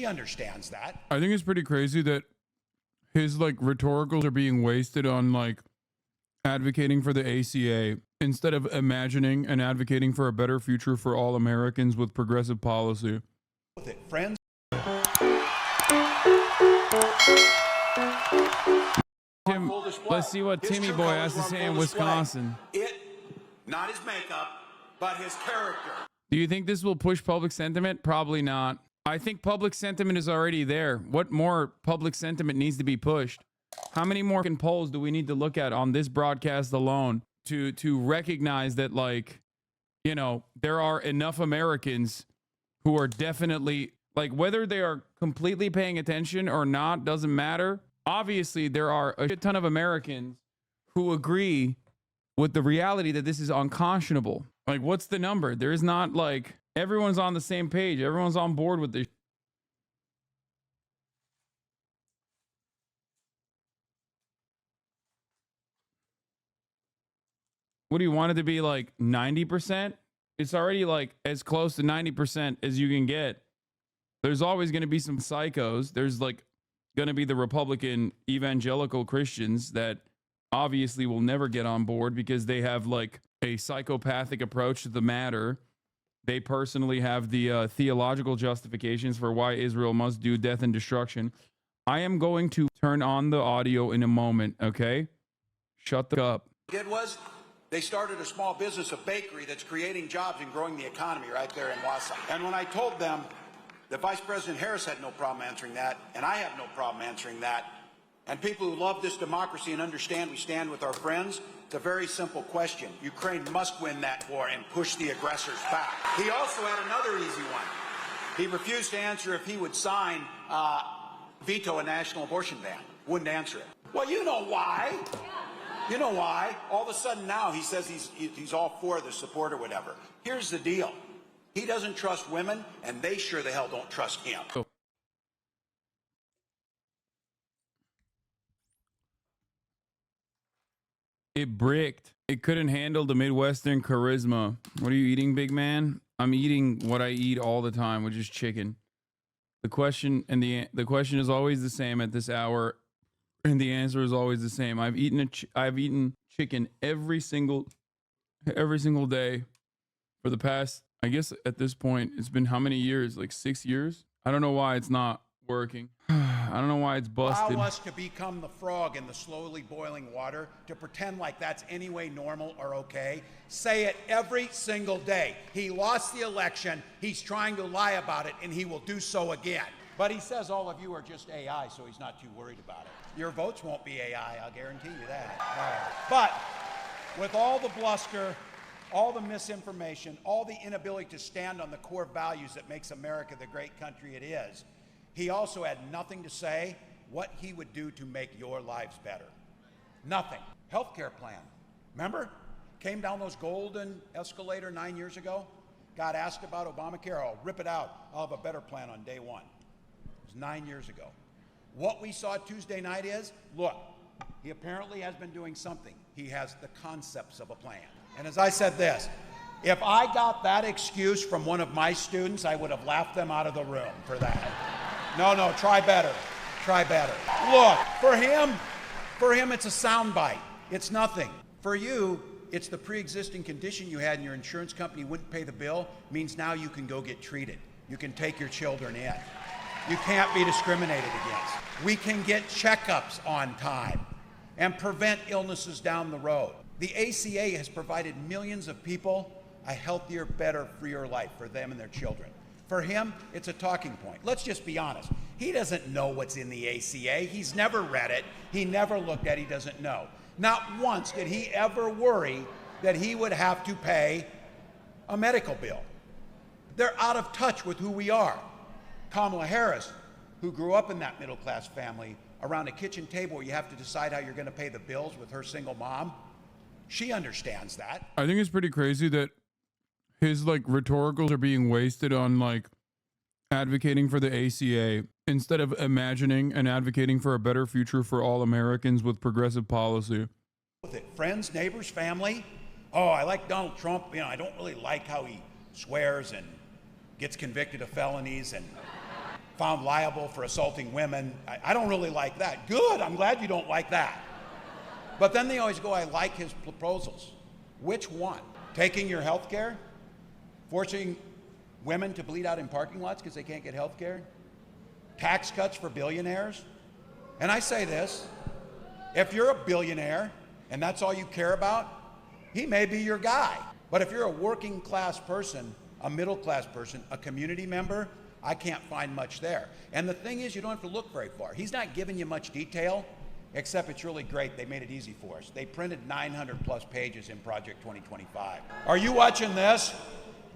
understands that. I think it's pretty crazy that his like rhetoricals are being wasted on like advocating for the ACA instead of imagining and advocating for a better future for all Americans with progressive policy. With it, friends. Tim, let's see what Timmy Boy has to say in Wisconsin. Not his makeup, but his character. Do you think this will push public sentiment? Probably not. I think public sentiment is already there. What more public sentiment needs to be pushed? How many more polls do we need to look at on this broadcast alone to recognize that, like, you know, there are enough Americans who are definitely, like, whether they are completely paying attention or not doesn't matter. Obviously, there are a shit ton of Americans who agree with the reality that this is unconscionable. Like, what's the number? There is not, like, everyone's on the same page. Everyone's on board with this. What do you want it to be, like 90%? It's already like as close to 90% as you can get. There's always going to be some psychos. There's like going to be the Republican evangelical Christians that obviously will never get on board because they have like a psychopathic approach to the matter. They personally have the theological justifications for why Israel must do death and destruction. I am going to turn on the audio in a moment, okay? Shut the up. They started a small business, a bakery that's creating jobs and growing the economy right there in Walz. And when I told them that Vice President Harris had no problem answering that, and I have no problem answering that, and people who love this democracy and understand we stand with our friends, it's a very simple question. Ukraine must win that war and push the aggressors back. He also had another easy one. He refused to answer if he would veto a national abortion ban. Wouldn't answer it. Well, you know why. You know why? All of a sudden now he says he's all for the support or whatever. Here's the deal. He doesn't trust women, and they sure the hell don't trust him. It bricked. It couldn't handle the Midwestern charisma. What are you eating, big man? I'm eating what I eat all the time, which is chicken. The question is always the same at this hour. And the answer is always the same. I've eaten chicken every single day for the past, I guess at this point, it's been how many years? Like 6 years? I don't know why it's not working. I don't know why it's busted. Allow us to become the frog in the slowly boiling water, to pretend like that's any way normal or okay. Say it every single day. He lost the election. He's trying to lie about it, and he will do so again. But he says all of you are just AI, so he's not too worried about it. Your votes won't be AI, I'll guarantee you that. But with all the bluster, all the misinformation, all the inability to stand on the core values that makes America the great country it is, he also had nothing to say what he would do to make your lives better. Nothing. Healthcare plan. Remember? Came down those golden escalator 9 years ago. Got asked about Obamacare. I'll rip it out. I'll have a better plan on day one. It was 9 years ago. What we saw Tuesday night is, look, he apparently has been doing something. He has the concepts of a plan. And as I said this, if I got that excuse from one of my students, I would have laughed them out of the room for that. No, try better. Try better. Look, for him, it's a soundbite. It's nothing. For you, it's the pre-existing condition you had and your insurance company wouldn't pay the bill, means now you can go get treated. You can take your children in. You can't be discriminated against. We can get checkups on time and prevent illnesses down the road. The ACA has provided millions of people a healthier, better, freer life for them and their children. For him, it's a talking point. Let's just be honest. He doesn't know what's in the ACA. He's never read it. He never looked at it. He doesn't know. Not once did he ever worry that he would have to pay a medical bill. They're out of touch with who we are. Kamala Harris, who grew up in that middle-class family around a kitchen table where you have to decide how you're going to pay the bills with her single mom, she understands that. I think it's pretty crazy that his like rhetoricals are being wasted on like advocating for the ACA instead of imagining and advocating for a better future for all Americans with progressive policy. With it, friends, neighbors, family. Oh, I like Donald Trump. You know, I don't really like how he swears and gets convicted of felonies. And found liable for assaulting women. I don't really like that. Good, I'm glad you don't like that. But then they always go, I like his proposals. Which one? Taking your health care? Forcing women to bleed out in parking lots because they can't get health care? Tax cuts for billionaires? And I say this, if you're a billionaire and that's all you care about, he may be your guy. But if you're a working class person, a middle class person, a community member, I can't find much there. And the thing is, you don't have to look very far. He's not giving you much detail, except it's really great. They made it easy for us. They printed 900 plus pages in Project 2025. Are you watching this?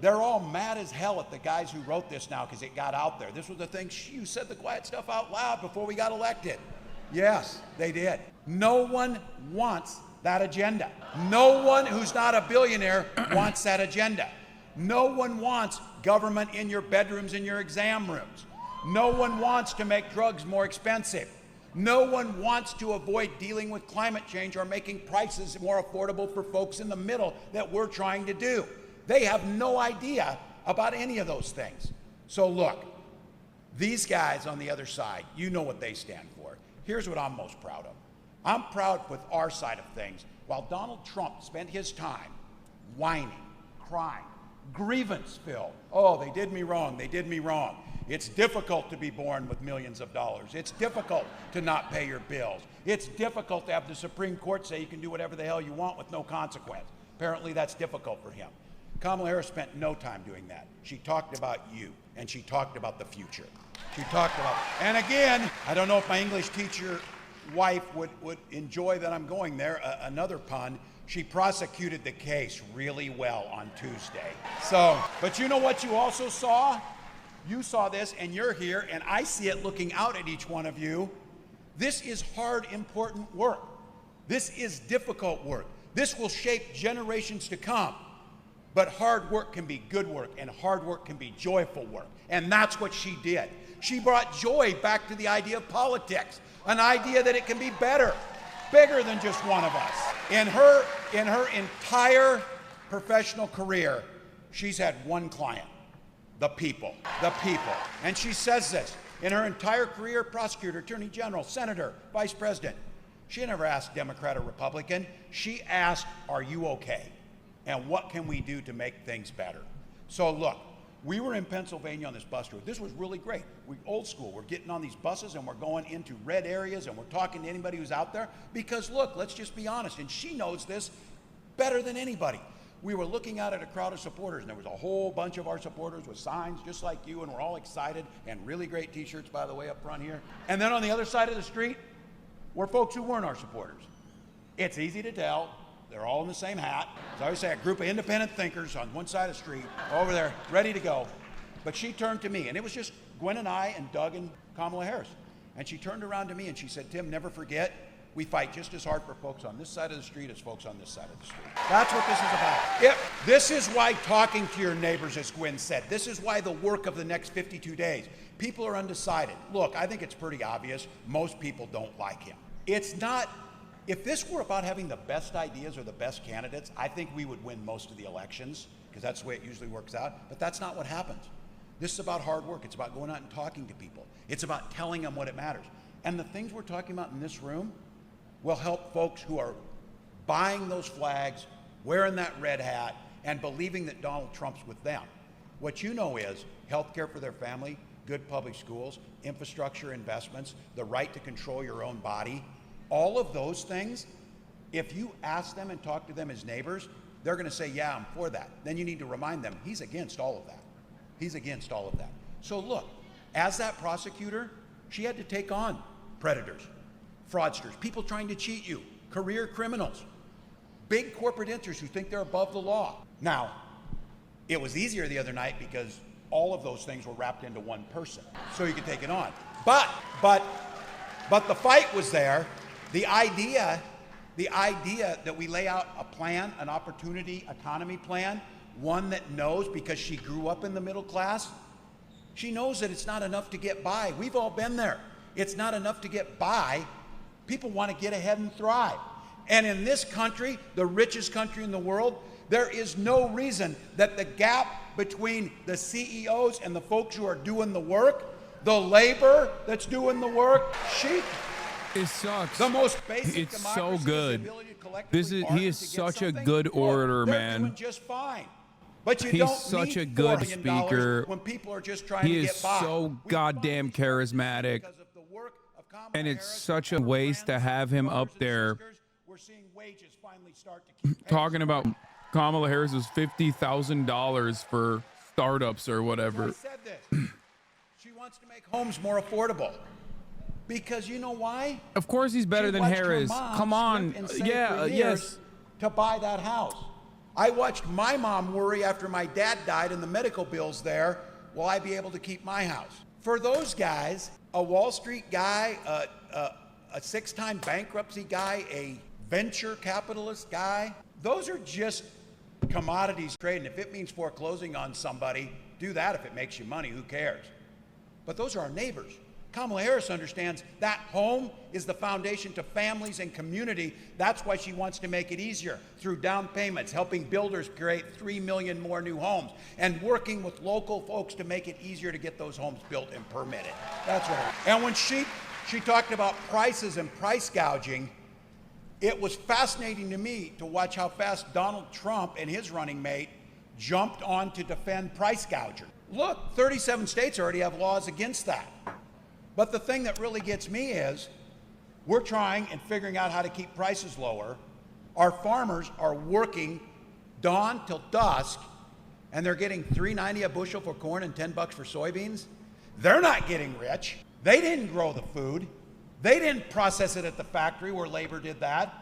They're all mad as hell at the guys who wrote this now because it got out there. This was the thing, you said the quiet stuff out loud before we got elected. Yes, they did. No one wants that agenda. No one who's not a billionaire wants that agenda. No one wants government in your bedrooms and your exam rooms. No one wants to make drugs more expensive. No one wants to avoid dealing with climate change or making prices more affordable for folks in the middle that we're trying to do. They have no idea about any of those things. So look, these guys on the other side, you know what they stand for. Here's what I'm most proud of. I'm proud with our side of things. While Donald Trump spent his time whining, crying, grievance-filled, oh, they did me wrong, they did me wrong. It's difficult to be born with millions of dollars. It's difficult to not pay your bills. It's difficult to have the Supreme Court say you can do whatever the hell you want with no consequence. Apparently that's difficult for him. Kamala Harris spent no time doing that. She talked about you, and she talked about the future. She talked about, and again, I don't know if my English teacher wife would enjoy that I'm going there, another pun. She prosecuted the case really well on Tuesday. So, but you know what you also saw? You saw this, and you're here, and I see it looking out at each one of you. This is hard, important work. This is difficult work. This will shape generations to come. But hard work can be good work, and hard work can be joyful work. And that's what she did. She brought joy back to the idea of politics, an idea that it can be better, bigger than just one of us. In her entire professional career, she's had one client, the people, the people. And she says this, in her entire career, prosecutor, attorney general, senator, vice president, she never asked Democrat or Republican. She asked, are you okay? And what can we do to make things better? So look, we were in Pennsylvania on this bus route. This was really great. We're old school. We're getting on these buses and we're going into red areas and we're talking to anybody who's out there because look, let's just be honest, and she knows this better than anybody. We were looking out at a crowd of supporters and there was a whole bunch of our supporters with signs just like you, and we're all excited, and really great t-shirts, by the way, up front here. And then on the other side of the street were folks who weren't our supporters. It's easy to tell. They're all in the same hat. As I always say, a group of independent thinkers on one side of the street, over there, ready to go. But she turned to me, and it was just Gwen and I and Doug and Kamala Harris. And she turned around to me and she said, Tim, never forget, we fight just as hard for folks on this side of the street as folks on this side of the street. That's what this is about. This is why talking to your neighbors, as Gwen said, this is why the work of the next 52 days. People are undecided. Look, I think it's pretty obvious. Most people don't like him. It's not. If this were about having the best ideas or the best candidates, I think we would win most of the elections, because that's the way it usually works out. But that's not what happens. This is about hard work. It's about going out and talking to people. It's about telling them what it matters. And the things we're talking about in this room will help folks who are buying those flags, wearing that red hat, and believing that Donald Trump's with them. What you know is health care for their family, good public schools, infrastructure investments, the right to control your own body. All of those things, if you ask them and talk to them as neighbors, they're going to say, yeah, I'm for that. Then you need to remind them, he's against all of that. He's against all of that. So look, as that prosecutor, she had to take on predators, fraudsters, people trying to cheat you, career criminals, big corporate interests who think they're above the law. Now, it was easier the other night because all of those things were wrapped into one person, so you could take it on. But the fight was there. The idea that we lay out a plan, an opportunity economy plan, one that knows, because she grew up in the middle class, she knows that it's not enough to get by. We've all been there. It's not enough to get by. People want to get ahead and thrive. And in this country, the richest country in the world, there is no reason that the gap between the CEOs and the folks who are doing the work The labor that's doing the work, it sucks. the most basic It's so democracy is the good. ability to collectively He is bargain to get such a something. good Look, orator, they're man. doing just fine. But you He's don't such need a good $4 billion speaker. when people are just trying He to is get by. so We goddamn finally started charismatic. because of the work of Kamala And it's Harris, such a our waste to friends, have him brothers up and there sisters. We're seeing wages finally start to keep pace. talking about Kamala Harris's $50,000 for startups or I whatever. said this. She wants to make homes more affordable. Because you know why? Of course he's better She than watched her Harris. mom Come on. slip and save Yeah, for years yes. to buy that house. I watched my mom worry after my dad died and the medical bills there, will I be able to keep my house? For those guys, a Wall Street guy, a six-time bankruptcy guy, a venture capitalist guy, those are just commodities trading. If it means foreclosing on somebody, do that if it makes you money, who cares? But those are our neighbors. Kamala Harris understands that home is the foundation to families and community. That's why she wants to make it easier through down payments, helping builders create 3 million more new homes, and working with local folks to make it easier to get those homes built and permitted. That's right. And when she talked about prices and price gouging, it was fascinating to me to watch how fast Donald Trump and his running mate jumped on to defend price gouging. Look, 37 states already have laws against that. But the thing that really gets me is we're trying and figuring out how to keep prices lower. Our farmers are working dawn till dusk, and they're getting $3.90 a bushel for corn and $10 for soybeans. They're not getting rich. They didn't grow the food. They didn't process it at the factory where labor did that.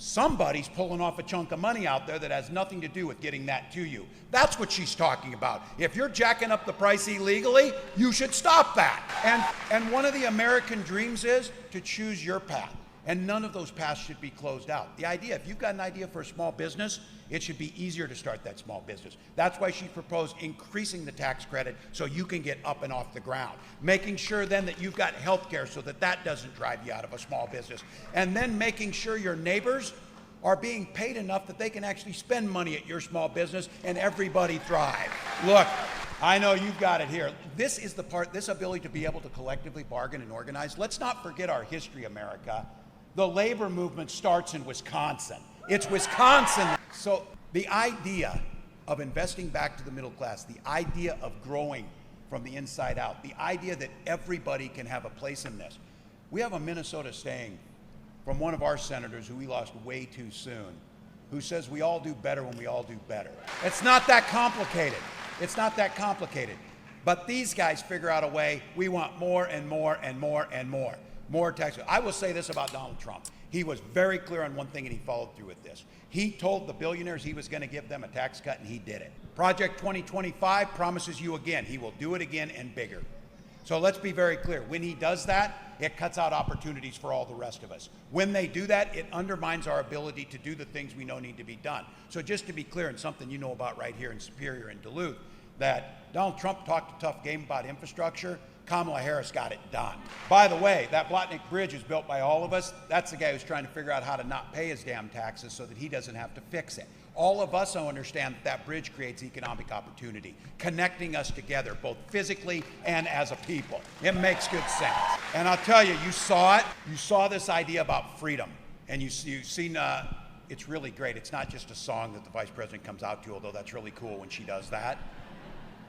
Somebody's pulling off a chunk of money out there that has nothing to do with getting that to you. That's what she's talking about. If you're jacking up the price illegally, you should stop that. And one of the American dreams is to choose your path. And none of those paths should be closed out. The idea, if you've got an idea for a small business, it should be easier to start that small business. That's why she proposed increasing the tax credit so you can get up and off the ground. Making sure then that you've got health care so that that doesn't drive you out of a small business. And then making sure your neighbors are being paid enough that they can actually spend money at your small business and everybody thrive. Look, I know you've got it here. This is the part, this ability to be able to collectively bargain and organize. Let's not forget our history, America. The labor movement starts in Wisconsin. It's Wisconsin. So the idea of investing back to the middle class, the idea of growing from the inside out, the idea that everybody can have a place in this. We have a Minnesota saying from one of our senators who we lost way too soon, who says we all do better when we all do better. It's not that complicated. It's not that complicated. But these guys figure out a way. We want more and more and more and more. More tax. I will say this about Donald Trump. He was very clear on one thing and he followed through with this. He told the billionaires he was going to give them a tax cut and he did it. Project 2025 promises you again, he will do it again and bigger. So let's be very clear. When he does that, it cuts out opportunities for all the rest of us. When they do that, it undermines our ability to do the things we know need to be done. So just to be clear, and something you know about right here in Superior and Duluth, that Donald Trump talked a tough game about infrastructure. Kamala Harris got it done. By the way, that Blotnick Bridge is built by all of us. That's the guy who's trying to figure out how to not pay his damn taxes so that he doesn't have to fix it. All of us understand that that bridge creates economic opportunity, connecting us together, both physically and as a people. It makes good sense. And I'll tell you, you saw it. You saw this idea about freedom. And you've seen, it's really great. It's not just a song that the vice president comes out to, although that's really cool when she does that.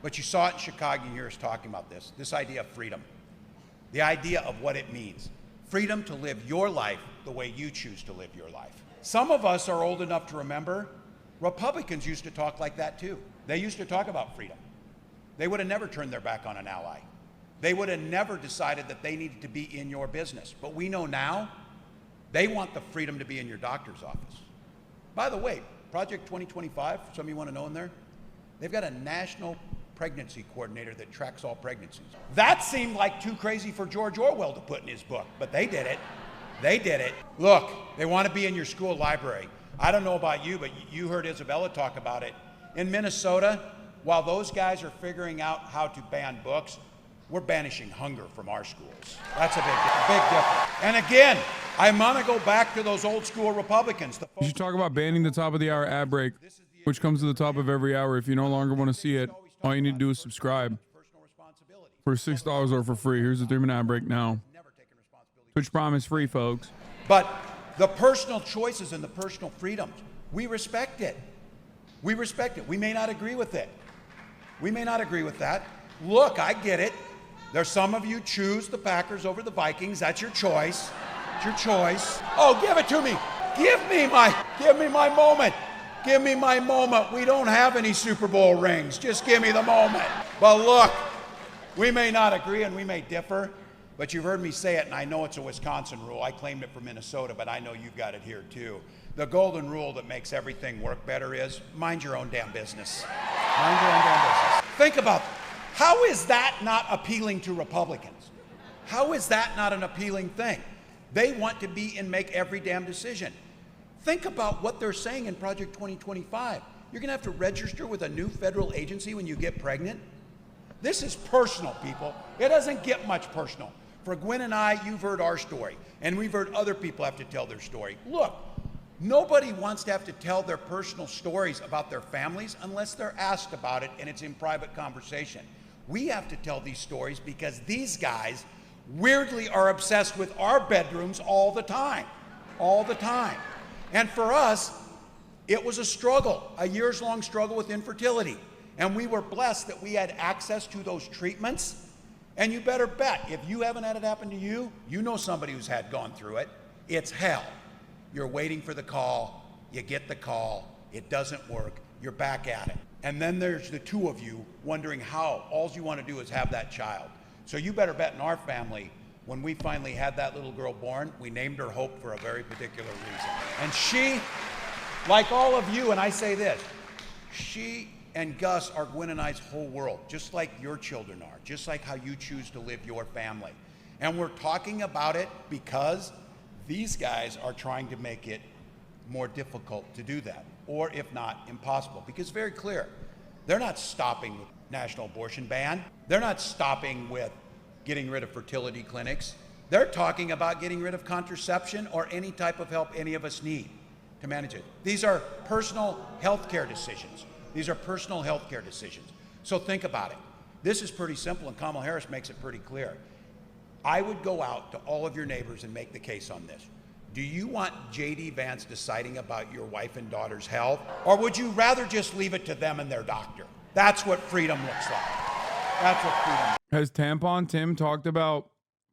But you saw it in Chicago, you hear us talking about this idea of freedom, the idea of what it means. Freedom to live your life the way you choose to live your life. Some of us are old enough to remember Republicans used to talk like that too. They used to talk about freedom. They would have never turned their back on an ally. They would have never decided that they needed to be in your business. But we know now they want the freedom to be in your doctor's office. By the way, Project 2025, for some of you want to know in there, they've got a national pregnancy coordinator that tracks all pregnancies. That seemed like too crazy for George Orwell to put in his book, but they did it. They did it. Look, they want to be in your school library. I don't know about you, but you heard Isabella talk about it. In Minnesota, while those guys are figuring out how to ban books, we're banishing hunger from our schools. That's a big difference. And again, I want to go back to those old school Republicans. You should talk about banning the top of the hour ad break, which comes to the top of every hour. If you no longer want to see it, all you need to do is subscribe. Personal responsibility. for $6 or for free. Here's a 3-minute ad break now. Twitch Prime is free, folks. But the personal choices and the personal freedoms, we respect it. We respect it. We may not agree with it. We may not agree with that. Look, I get it. There's some of you choose the Packers over the Vikings. That's your choice. It's your choice. Oh, give it to me. Give me my moment. Give me my moment. We don't have any Super Bowl rings. Just give me the moment. But look, we may not agree and we may differ, but you've heard me say it, and I know it's a Wisconsin rule. I claimed it for Minnesota, but I know you've got it here too. The golden rule that makes everything work better is mind your own damn business. Mind your own damn business. Think about, how is that not appealing to Republicans? How is that not an appealing thing? They want to be and make every damn decision. Think about what they're saying in Project 2025. You're going to have to register with a new federal agency when you get pregnant. This is personal, people. It doesn't get much personal. For Gwen and I, you've heard our story, and we've heard other people have to tell their story. Look, nobody wants to have to tell their personal stories about their families unless they're asked about it and it's in private conversation. We have to tell these stories because these guys weirdly are obsessed with our bedrooms all the time. All the time. And for us, it was a struggle, a years-long struggle with infertility. And we were blessed that we had access to those treatments. And you better bet, if you haven't had it happen to you, you know somebody who's gone through it. It's hell. You're waiting for the call, you get the call, it doesn't work, you're back at it. And then there's the two of you wondering how. All you want to do is have that child. So you better bet in our family, when we finally had that little girl born, we named her Hope for a very particular reason. And she, like all of you, and I say this, she and Gus are Gwen and I's whole world, just like your children are, just like how you choose to live your family. And we're talking about it because these guys are trying to make it more difficult to do that, or if not, impossible. Because it's very clear, they're not stopping with national abortion ban. They're not stopping with getting rid of fertility clinics. They're talking about getting rid of contraception or any type of help any of us need to manage it. These are personal health care decisions. These are personal health care decisions. So think about it. This is pretty simple, and Kamala Harris makes it pretty clear. I would go out to all of your neighbors and make the case on this. Do you want J.D. Vance deciding about your wife and daughter's health, or would you rather just leave it to them and their doctor? That's what freedom looks like. That's what freedom looks like. Has Tampon Tim talked about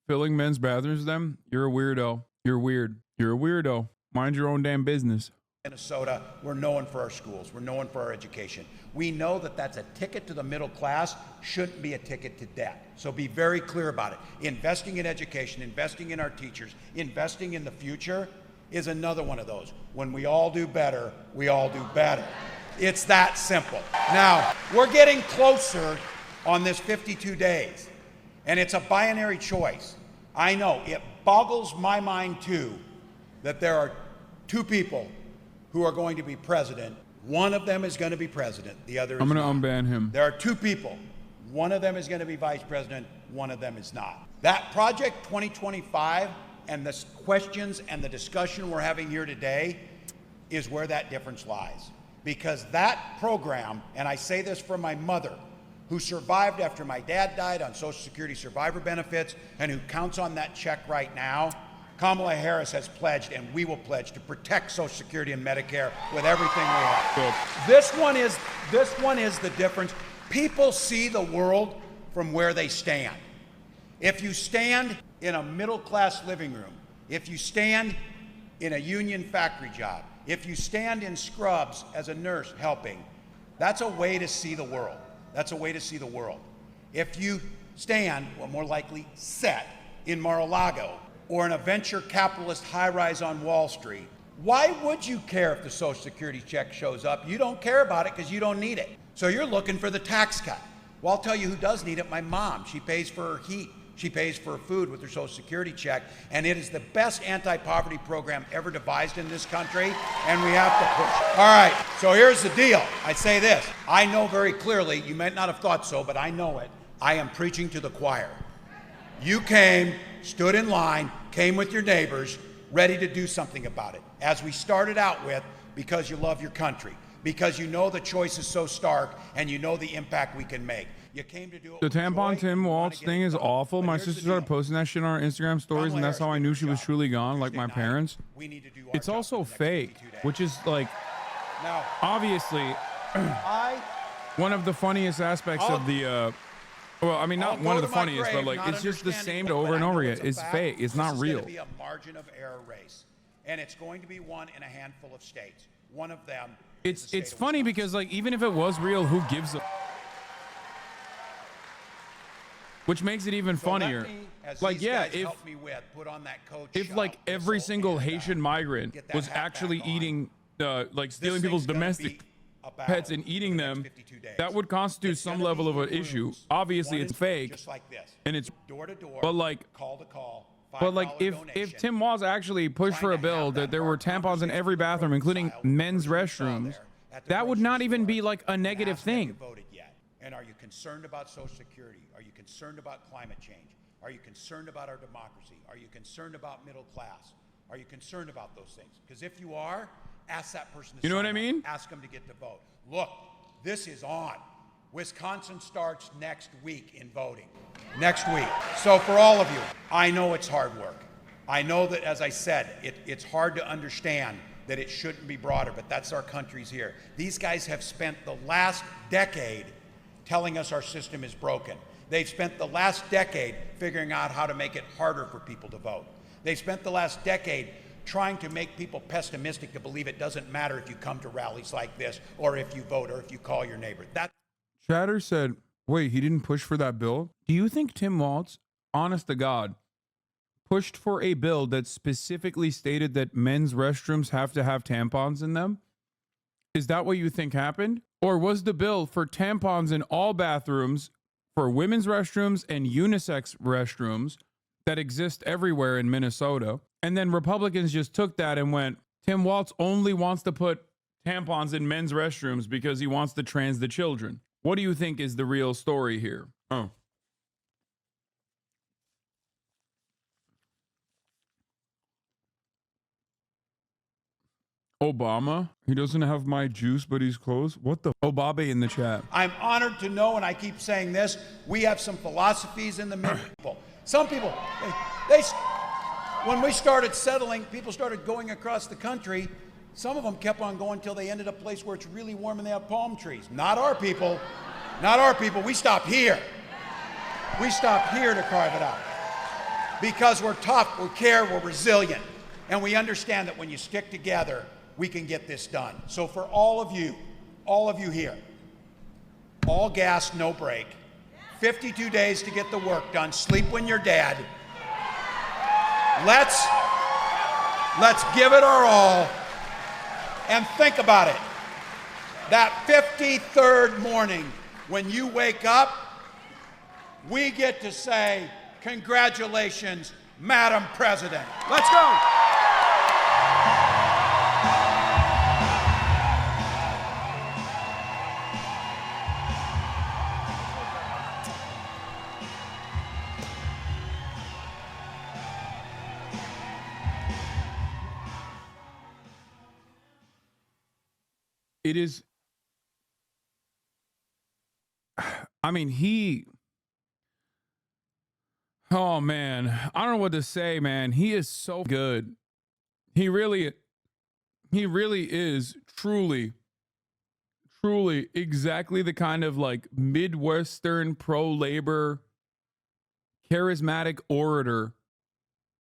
filling men's bathrooms with them? You're a weirdo. You're weird. You're a weirdo. Mind your own damn business. Minnesota, we're known for our schools. We're known for our education. We know that that's a ticket to the middle class, shouldn't be a ticket to debt. So be very clear about it. Investing in education, investing in our teachers, investing in the future is another one of those. When we all do better, we all do better. It's that simple. Now, we're getting closer on this 52 days, and it's a binary choice. I know, it boggles my mind too that there are two people who are going to be president. One of them is going to be president, the other is I'm going to not. unban him. There are two people. One of them is going to be vice president, one of them is not. That Project 2025 and the questions and the discussion we're having here today is where that difference lies. Because that program, and I say this for my mother, who survived after my dad died on Social Security survivor benefits and who counts on that check right now, Kamala Harris has pledged, and we will pledge, to protect Social Security and Medicare with everything we have. Good. This one is the difference. People see the world from where they stand. If you stand in a middle-class living room, if you stand in a union factory job, if you stand in scrubs as a nurse helping, that's a way to see the world. That's a way to see the world. If you stand, or more likely sit, in Mar-a-Lago, or in a venture capitalist high-rise on Wall Street, why would you care if the Social Security check shows up? You don't care about it because you don't need it. So you're looking for the tax cut. Well, I'll tell you who does need it, my mom. She pays for her heat. She pays for her food with her Social Security check, and it is the best anti-poverty program ever devised in this country, and we have to push it. All right, so here's the deal. I say this. I know very clearly, you might not have thought so, but I know it. I am preaching to the choir. You came, stood in line, came with your neighbors, ready to do something about it. As we started out with, because you love your country, because you know the choice is so stark and you know the impact we can make. You came to do it The with tampon joy, Tim and you wanna Walz get thing it is done. awful. But My here's the sister started deal. posting that shit on our Instagram stories, and that's how I knew she was truly gone, like my Tuesday night, parents. we need to do our It's job also for the next fake, 52 days. which is like Now, obviously I one of the funniest aspects I'll- of the well, I mean, I'll not one go of the to my funniest, but grave like not it's just the understanding same it, over but and I over know again. a It's fact. fake. It's not This is real. going to be a margin of error race, and it's going to be won in a handful of states. One of them. is the state It's of funny Wisconsin. because like even if it was real, who gives a which makes it even So let funnier. me, as Like, these yeah, guys help me with, put on that coach if shop like every whistle single and, Haitian migrant get that was hat back actually on. eating like This stealing thing's people's gonna domestic be a battle pets and for eating the next them, 52 days. that would constitute It's some gonna level be of an in issue. rooms, Obviously one it's and fake just like this, and it's door to door, but like call to call, but like $5 if donation. Tim Walz actually pushed for a Trying to bill have that there were hard tampons in conversation every with the bathroom, including reconcile with the men's person you saw restrooms, there at the that would grocery not even store be like a and negative ask, have you thing. voted yet? And are you concerned about Social Security? Are you concerned about climate change? Are you concerned about our democracy? Are you concerned about middle class? Are you concerned about those things? Because if you are, ask that person to You know sign what I up. mean? Ask them to get the vote. Look, this is on. Wisconsin starts next week in voting. Next week. So for all of you, I know it's hard work. I know that, as I said, it's hard to understand that it shouldn't be broader, but that's our country's here. These guys have spent the last decade telling us our system is broken. They've spent the last decade figuring out how to make it harder for people to vote. They've spent the last decade trying to make people pessimistic to believe it doesn't matter if you come to rallies like this, or if you vote, or if you call your neighbor. Chatter said, wait, he didn't push for that bill? Do you think Tim Walz, honest to God, pushed for a bill that specifically stated that men's restrooms have to have tampons in them? Is that what you think happened? Or was the bill for tampons in all bathrooms for women's restrooms and unisex restrooms that exist everywhere in Minnesota? And then Republicans just took that and went, Tim Walz only wants to put tampons in men's restrooms because he wants to trans the children. What do you think is the real story here? Oh. Obama? He doesn't have my juice, but he's close? What the? Obabe in the chat. I'm honored to know, and I keep saying this, we have some philosophies in the middle. Some people, when we started settling, people started going across the country. Some of them kept on going until they ended up a place where it's really warm and they have palm trees. Not our people. Not our people. We stop here. We stop here to carve it out. Because we're tough, we care, we're resilient. And we understand that when you stick together, we can get this done. So for all of you here, all gas, no break, 52 days to get the work done, sleep when you're dead. Let's give it our all and think about it. That 53rd morning when you wake up, we get to say, congratulations, Madam President. Let's go. It is. I mean, oh man, I don't know what to say, man. He is so good. He really is truly exactly the kind of like Midwestern pro-labor charismatic orator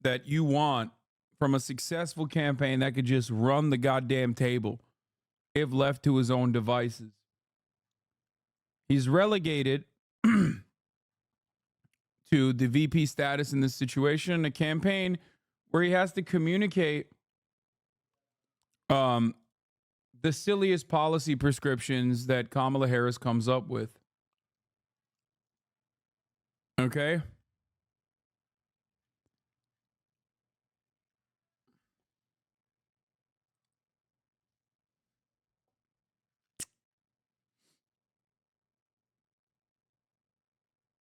that you want from a successful campaign that could just run the goddamn table if left to his own devices. He's relegated to the VP status in this situation, a campaign where he has to communicate the silliest policy prescriptions that Kamala Harris comes up with. Okay?